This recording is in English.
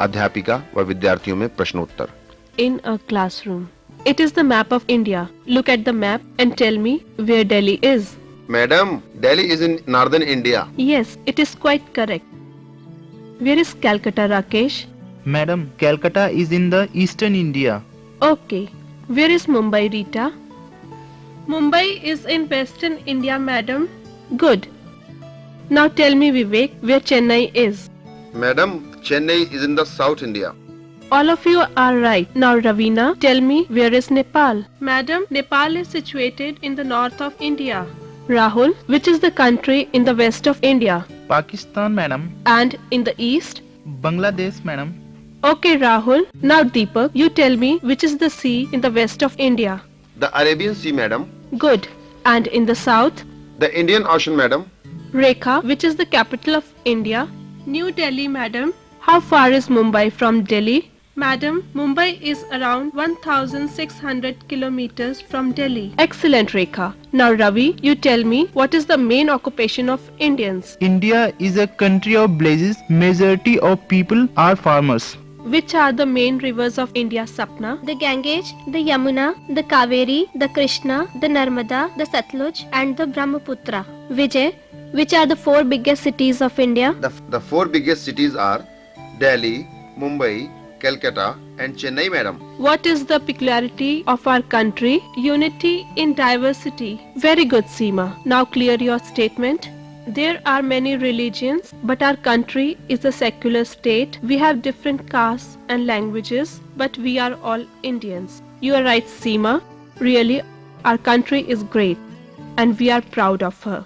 अध्यापिका व विद्यार्थियों में प्रश्नोत्तर। In a classroom. It is the map of India. Look at the map and tell me where Delhi is. Madam, Delhi is in northern India. Yes, it is quite correct. Where is Calcutta, Rakesh? Madam, Calcutta is in the eastern India. Okay. Where is Mumbai, Rita? Mumbai is in western India, madam. Good. Now tell me, Vivek, where Chennai is. Madam, Chennai is in the south India. All of you are right. Now, Ravina, tell me, where is Nepal? Madam, Nepal is situated in the north of India. Rahul, which is the country in the west of India? Pakistan, madam. And in the east? Bangladesh, madam. Okay, Rahul. Now, Deepak, you tell me, which is the sea in the west of India? The Arabian Sea, madam. Good. And in the south? The Indian Ocean, madam. Rekha, which is the capital of India? New Delhi, madam. How far is Mumbai from Delhi? Madam, Mumbai is around 1600 kilometers from Delhi. Excellent, Rekha. Now, Ravi, you tell me, what is the main occupation of Indians? India is a country of blazes. Majority of people are farmers. Which are the main rivers of India, Sapna? The Ganges, the Yamuna, the Kaveri, the Krishna, the Narmada, the Satluj and the Brahmaputra. Vijay, which are the four biggest cities of India? The four biggest cities are Delhi, Mumbai, Calcutta and Chennai, madam. What is the peculiarity of our country? Unity in diversity. Very good, Seema. Now clear your statement. There are many religions, but our country is a secular state. We have different castes and languages, but we are all Indians. You are right, Seema. Really, our country is great, and we are proud of her.